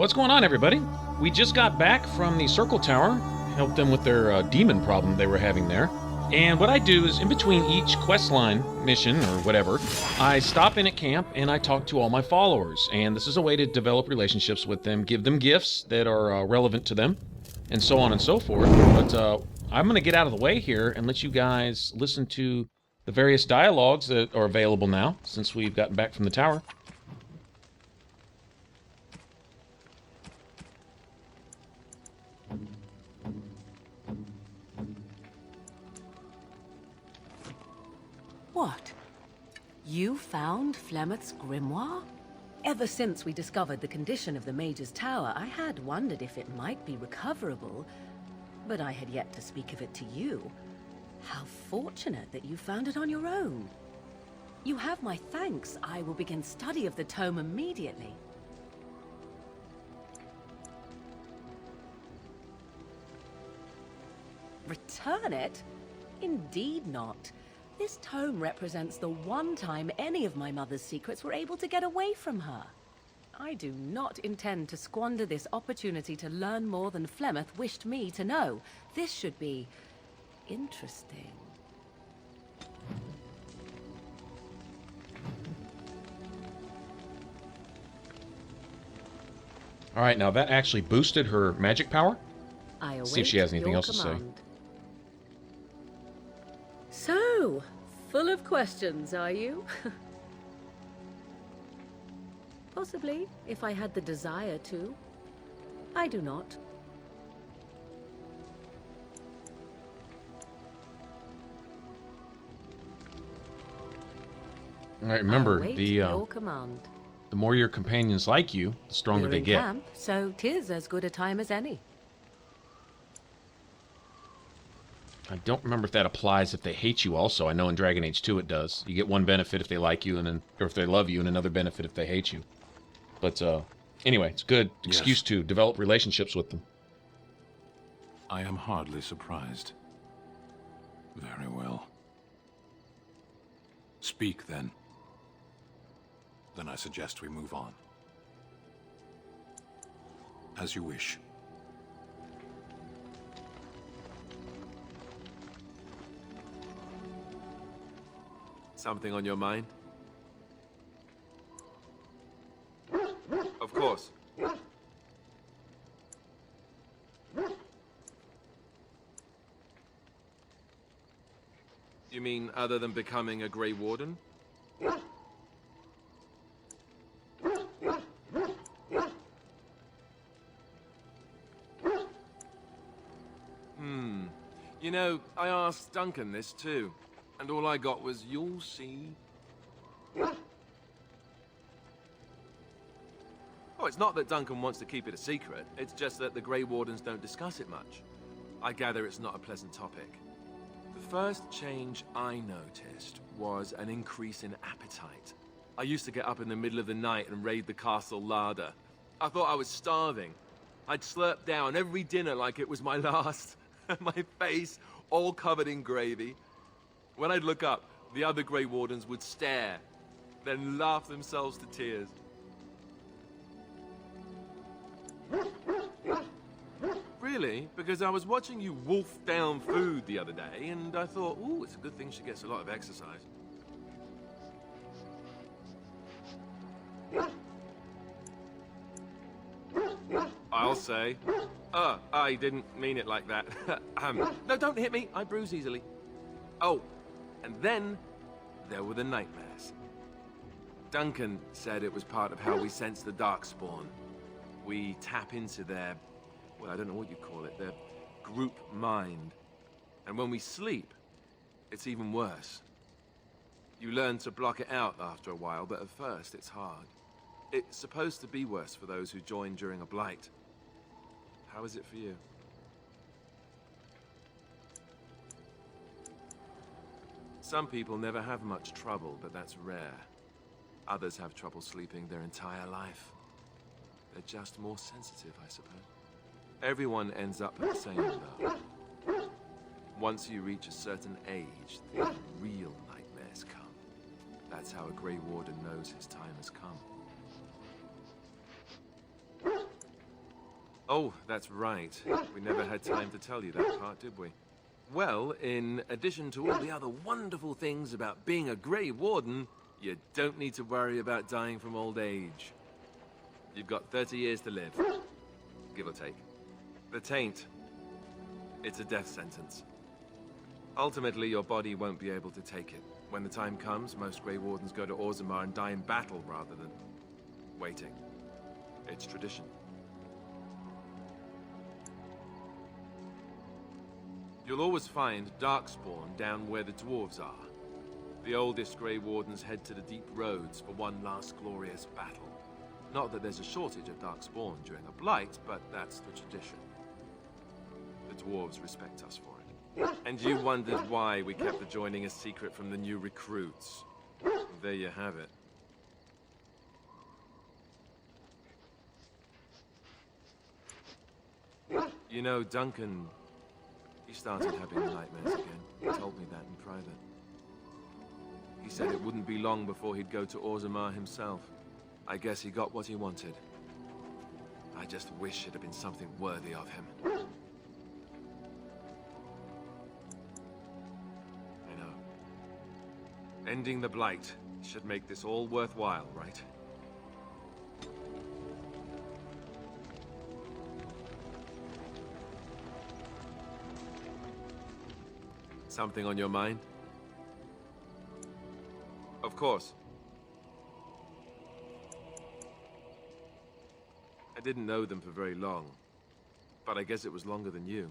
What's going on, everybody? We just got back from the Circle Tower, helped them with their demon problem they were having there. And what I do is, in between each questline mission, or whatever, I stop in at camp and I talk to all my followers. And this is a way to develop relationships with them, give them gifts that are relevant to them, and so on and so forth. But I'm going to get out of the way here and let you guys listen to the various dialogues that are available now, since we've gotten back from the tower. What? You found Flemeth's grimoire? Ever since we discovered the condition of the mage's tower, I had wondered if it might be recoverable, but I had yet to speak of it to you. How fortunate that you found it on your own. You have my thanks. I will begin study of the tome immediately. Return it? Indeed not. This tome represents the one time any of my mother's secrets were able to get away from her. I do not intend to squander this opportunity to learn more than Flemeth wished me to know. This should be interesting. All right, now that actually boosted her magic power. I await See if she has anything your else to say. command. So, full of questions, are you? Possibly, if I had the desire to. I do not. All right, remember, I await the your command. more your companions like you, the stronger We're they in get. camp, so 'tis as good a time as any. I don't remember if that applies if they hate you also. I know in Dragon Age 2 it does. You get one benefit if they like you, and then, or if they love you, and another benefit if they hate you. But anyway, it's a good excuse to develop relationships with them. I am hardly surprised. Very well. Speak, then. Then I suggest we move on. As you wish. Something on your mind? Of course. You mean other than becoming a Grey Warden? You know, I asked Duncan this too. And all I got was, you'll see. Oh, it's not that Duncan wants to keep it a secret. It's just that the Grey Wardens don't discuss it much. I gather it's not a pleasant topic. The first change I noticed was an increase in appetite. I used to get up in the middle of the night and raid the castle larder. I thought I was starving. I'd slurp down every dinner like it was my last. My face all covered in gravy. When I'd look up, the other Grey Wardens would stare, then laugh themselves to tears. Really? Because I was watching you wolf down food the other day, and I thought, ooh, it's a good thing she gets a lot of exercise. I'll say. I didn't mean it like that. No, don't hit me. I bruise easily. Oh, and then there were the nightmares. Duncan said it was part of how we sense the Darkspawn. We tap into their, well, I don't know what you call it, their group mind. And when we sleep, it's even worse. You learn to block it out after a while, but at first it's hard. It's supposed to be worse for those who join during a blight. How is it for you? Some people never have much trouble, but that's rare. Others have trouble sleeping their entire life. They're just more sensitive, I suppose. Everyone ends up the same, though. Once you reach a certain age, the real nightmares come. That's how a Grey Warden knows his time has come. Oh, that's right. We never had time to tell you that part, did we? Well, in addition to all the other wonderful things about being a Grey Warden, you don't need to worry about dying from old age. You've got 30 years to live, give or take. The taint, it's a death sentence. Ultimately, your body won't be able to take it. When the time comes, most Grey Wardens go to Orzammar and die in battle rather than waiting. It's tradition. You'll always find Darkspawn down where the dwarves are. The oldest Grey Wardens head to the deep roads for one last glorious battle. Not that there's a shortage of Darkspawn during a blight, but that's the tradition. The dwarves respect us for it. And you wondered why we kept the joining a secret from the new recruits. There you have it. You know, Duncan, he started having nightmares again. He told me that in private. He said it wouldn't be long before he'd go to Orzammar himself. I guess he got what he wanted. I just wish it had been something worthy of him. I know. Ending the blight should make this all worthwhile, right? Something on your mind? Of course. I didn't know them for very long, but I guess it was longer than you.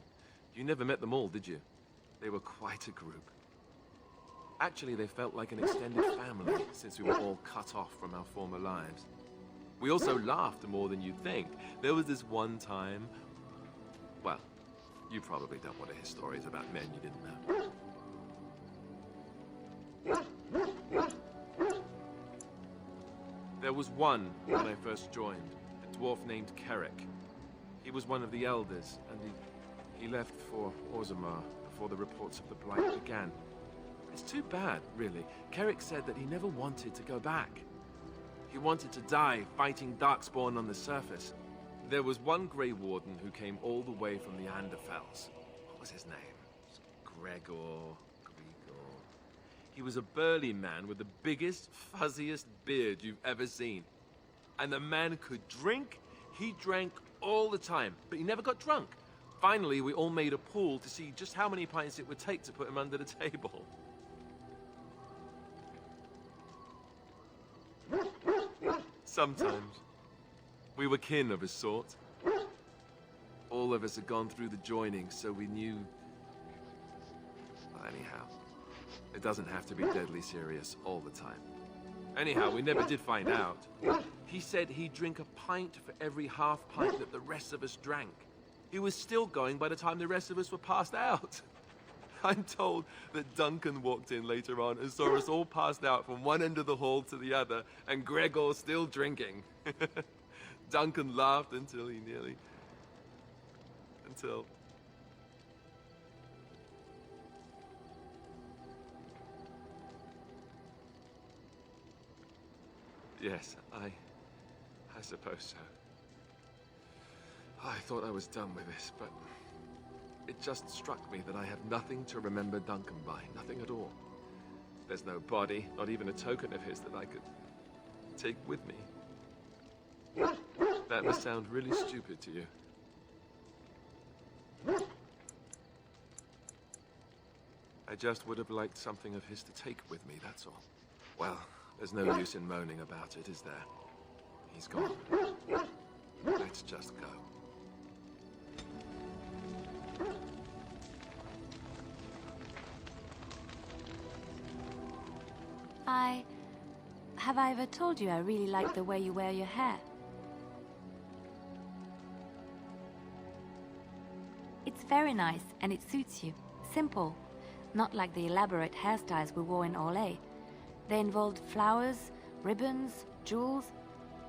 You never met them all, did you? They were quite a group. Actually, they felt like an extended family since we were all cut off from our former lives. We also laughed more than you'd think. There was this one time... Well, you probably don't want to hear stories about men you didn't know. There was one when I first joined, a dwarf named Kerrick. He was one of the elders, and he left for Orzammar before the reports of the blight began. It's too bad, really. Kerrick said that he never wanted to go back. He wanted to die fighting Darkspawn on the surface. There was one Grey Warden who came all the way from the Anderfells. What was his name? Gregor. He was a burly man with the biggest, fuzziest beard you've ever seen. And the man could drink. He drank all the time, but he never got drunk. Finally, we all made a pool to see just how many pints it would take to put him under the table. Sometimes. We were kin of a sort. All of us had gone through the joining, so we knew... Well, anyhow, it doesn't have to be deadly serious all the time. Anyhow, we never did find out. He said he'd drink a pint for every half pint that the rest of us drank. He was still going by the time the rest of us were passed out. I'm told that Duncan walked in later on and saw us all passed out from one end of the hall to the other, and Gregor still drinking. Duncan laughed until he nearly... Until... Yes, I suppose so. I thought I was done with this, but it just struck me that I have nothing to remember Duncan by, nothing at all. There's no body, not even a token of his that I could take with me. That must sound really stupid to you. I just would have liked something of his to take with me, that's all. Well, there's no use in moaning about it, is there? He's gone. Let's just go. Have I ever told you I really like the way you wear your hair? It's very nice and it suits you. Simple. Not like the elaborate hairstyles we wore in Orlais. They involved flowers, ribbons, jewels.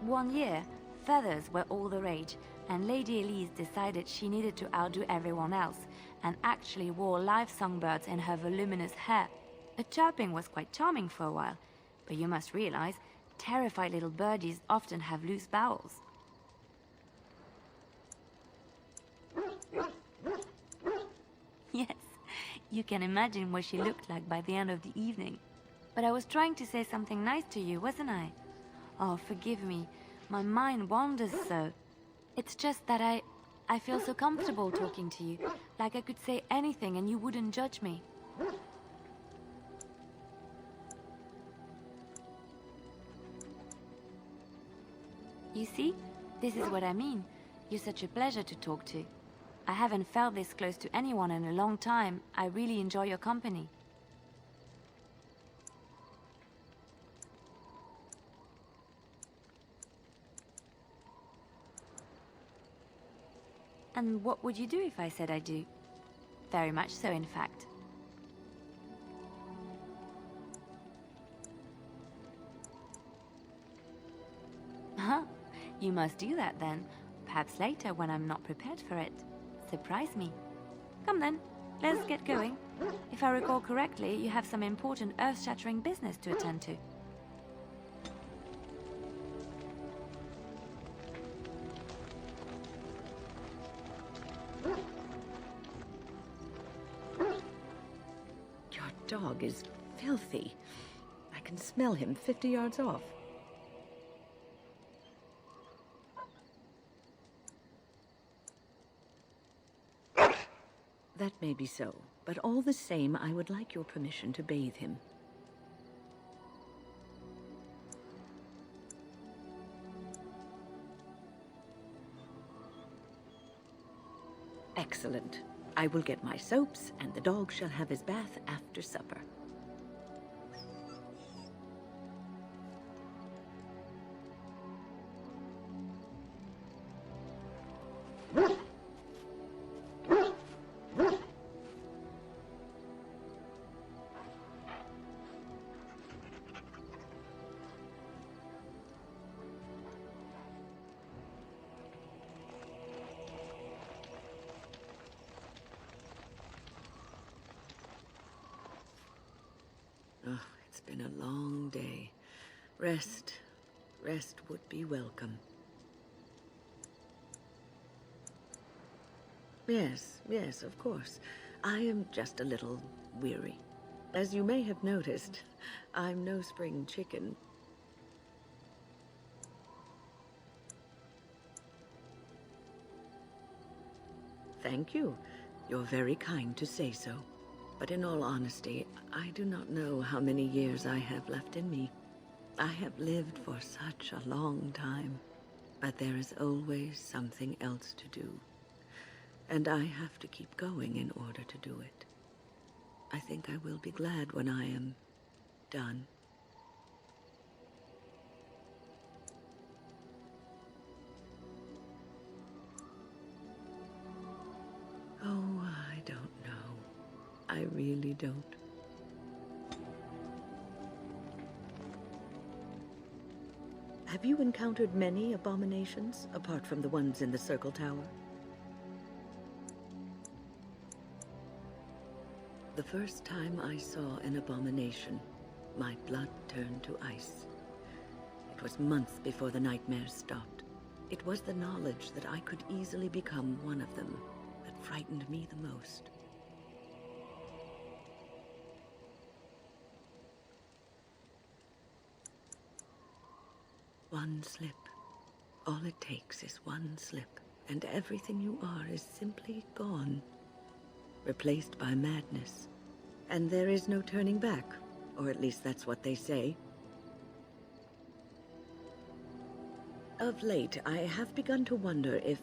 One year, feathers were all the rage, and Lady Elise decided she needed to outdo everyone else, and actually wore live songbirds in her voluminous hair. The chirping was quite charming for a while, but you must realize, terrified little birdies often have loose bowels. Yes, you can imagine what she looked like by the end of the evening. But I was trying to say something nice to you, wasn't I? Oh, forgive me. My mind wanders so. It's just that I feel so comfortable talking to you. Like I could say anything and you wouldn't judge me. You see? This is what I mean. You're such a pleasure to talk to. I haven't felt this close to anyone in a long time. I really enjoy your company. And what would you do if I said I do? Very much so, in fact. Huh? You must do that then. Perhaps later when I'm not prepared for it. Surprise me. Come then, let's get going. If I recall correctly, you have some important earth-shattering business to attend to. Your dog is filthy. I can smell him 50 yards off. That may be so, but all the same, I would like your permission to bathe him. Excellent. I will get my soaps, and the dog shall have his bath after supper. Oh, it's been a long day. Rest would be welcome. Yes, of course. I am just a little weary. As you may have noticed, I'm no spring chicken. Thank you. You're very kind to say so. But in all honesty, I do not know how many years I have left in me. I have lived for such a long time, but there is always something else to do. And I have to keep going in order to do it. I think I will be glad when I am done. Oh, I don't know. I really don't. Have you encountered many abominations, apart from the ones in the Circle Tower? The first time I saw an abomination, my blood turned to ice. It was months before the nightmares stopped. It was the knowledge that I could easily become one of them that frightened me the most. One slip. All it takes is one slip, and everything you are is simply gone. Replaced by madness. And there is no turning back, or at least that's what they say. Of late, I have begun to wonder if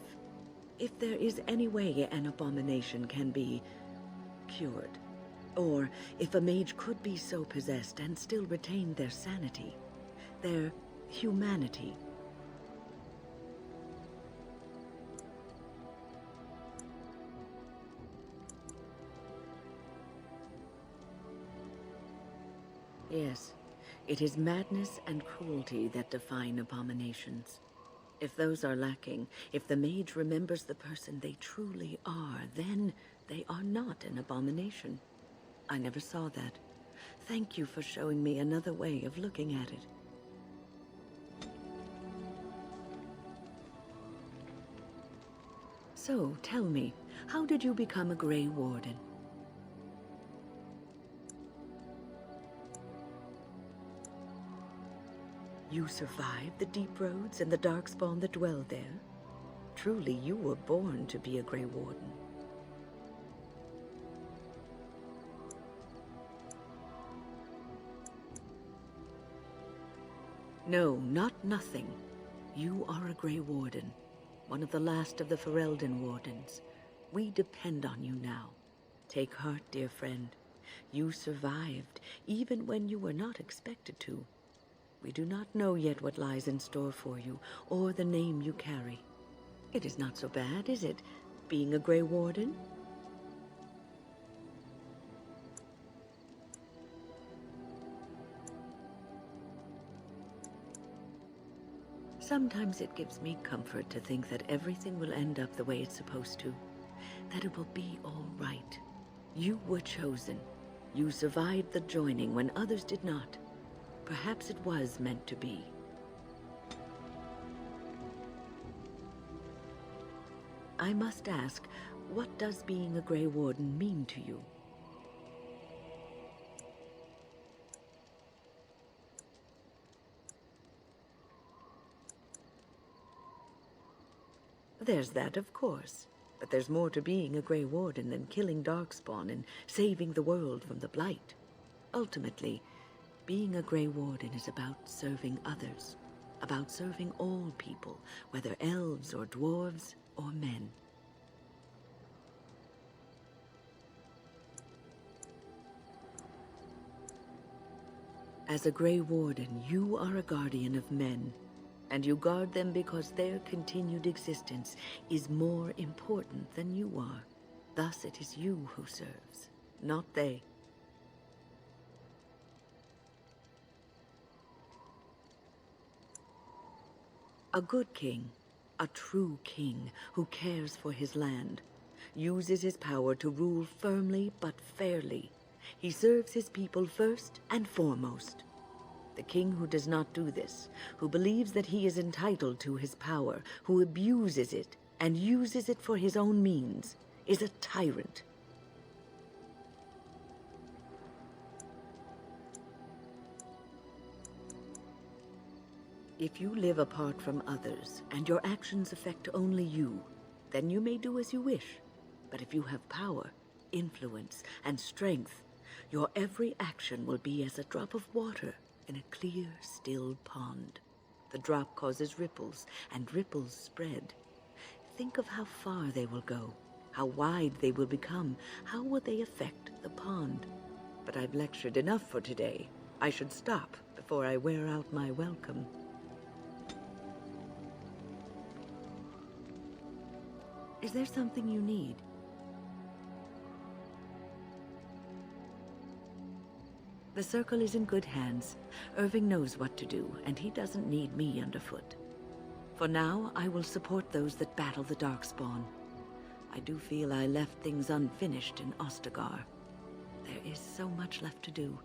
there is any way an abomination can be cured. Or if a mage could be so possessed and still retain their sanity, their humanity. Yes, it is madness and cruelty that define abominations. If those are lacking, if the mage remembers the person they truly are, then they are not an abomination. I never saw that. Thank you for showing me another way of looking at it. So, tell me, how did you become a Grey Warden? You survived the deep roads and the darkspawn that dwell there? Truly, you were born to be a Grey Warden. No, not nothing. You are a Grey Warden, one of the last of the Ferelden Wardens. We depend on you now. Take heart, dear friend. You survived, even when you were not expected to. We do not know yet what lies in store for you, or the name you carry. It is not so bad, is it, being a Grey Warden? Sometimes it gives me comfort to think that everything will end up the way it's supposed to. That it will be all right. You were chosen. You survived the joining when others did not. Perhaps it was meant to be. I must ask, what does being a Grey Warden mean to you? There's that, of course. But there's more to being a Grey Warden than killing Darkspawn and saving the world from the blight. Ultimately, being a Grey Warden is about serving others. About serving all people, whether elves or dwarves or men. As a Grey Warden, you are a guardian of men. And you guard them because their continued existence is more important than you are. Thus it is you who serves, not they. A good king, a true king who cares for his land, uses his power to rule firmly but fairly. He serves his people first and foremost. The king who does not do this, who believes that he is entitled to his power, who abuses it and uses it for his own means, is a tyrant. If you live apart from others and your actions affect only you, then you may do as you wish. But if you have power, influence, and strength, your every action will be as a drop of water in a clear, still pond. The drop causes ripples, and ripples spread. Think of how far they will go, how wide they will become, how will they affect the pond. But I've lectured enough for today. I should stop before I wear out my welcome. Is there something you need? The circle is in good hands. Irving knows what to do, and he doesn't need me underfoot. For now, I will support those that battle the Darkspawn. I do feel I left things unfinished in Ostagar. There is so much left to do,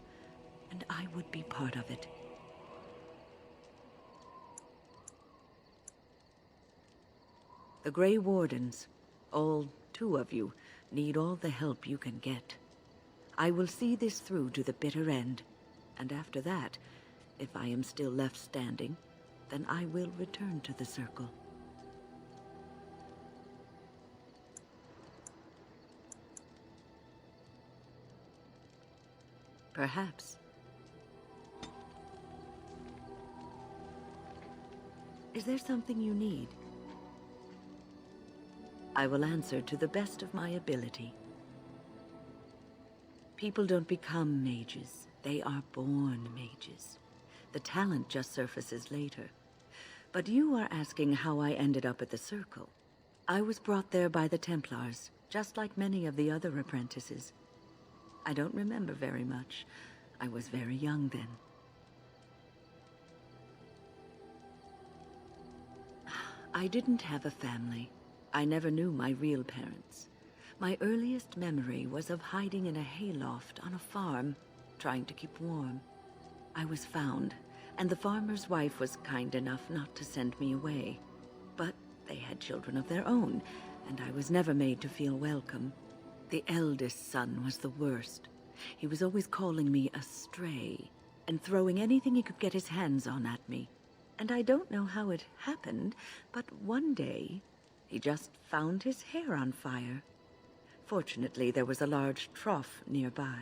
and I would be part of it. The Grey Wardens, all 2 of you, need all the help you can get. I will see this through to the bitter end, and after that, if I am still left standing, then I will return to the circle. Perhaps. Is there something you need? I will answer to the best of my ability. People don't become mages. They are born mages. The talent just surfaces later. But you are asking how I ended up at the Circle. I was brought there by the Templars, just like many of the other apprentices. I don't remember very much. I was very young then. I didn't have a family. I never knew my real parents. My earliest memory was of hiding in a hayloft on a farm, trying to keep warm. I was found, and the farmer's wife was kind enough not to send me away. But they had children of their own, and I was never made to feel welcome. The eldest son was the worst. He was always calling me a stray, and throwing anything he could get his hands on at me. And I don't know how it happened, but one day, he just found his hair on fire. Fortunately, there was a large trough nearby.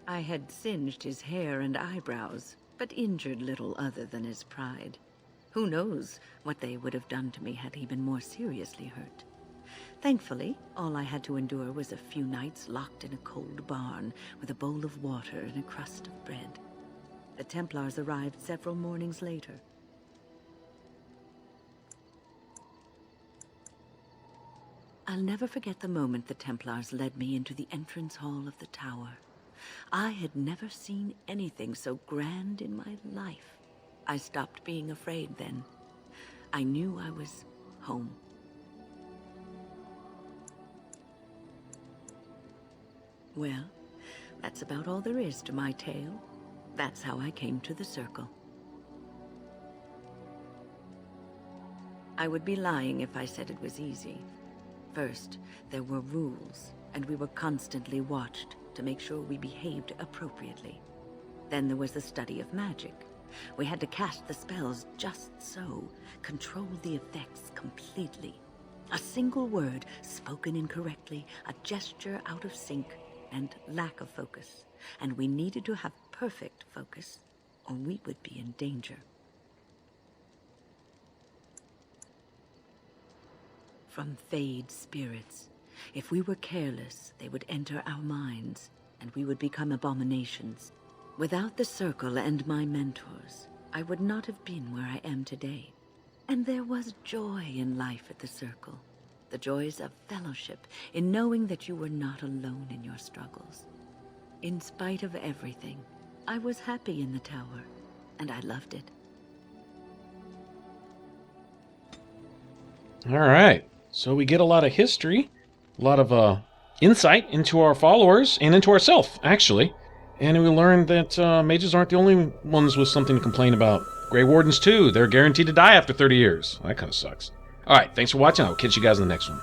I had singed his hair and eyebrows, but injured little other than his pride. Who knows what they would have done to me had he been more seriously hurt. Thankfully, all I had to endure was a few nights locked in a cold barn with a bowl of water and a crust of bread. The Templars arrived several mornings later. I'll never forget the moment the Templars led me into the entrance hall of the tower. I had never seen anything so grand in my life. I stopped being afraid then. I knew I was home. Well, that's about all there is to my tale. That's how I came to the Circle. I would be lying if I said it was easy. First, there were rules, and we were constantly watched to make sure we behaved appropriately. Then there was the study of magic. We had to cast the spells just so, control the effects completely. A single word spoken incorrectly, a gesture out of sync, and lack of focus. And we needed to have perfect focus, or we would be in danger. From Fade spirits. If we were careless, they would enter our minds, and we would become abominations. Without the Circle and my mentors, I would not have been where I am today. And there was joy in life at the Circle. The joys of fellowship, in knowing that you were not alone in your struggles. In spite of everything, I was happy in the tower, and I loved it. All right. So we get a lot of history, a lot of insight into our followers and into ourselves, actually. And we learned that mages aren't the only ones with something to complain about. Grey Wardens, too. They're guaranteed to die after 30 years. That kind of sucks. All right. Thanks for watching. I'll catch you guys in the next one.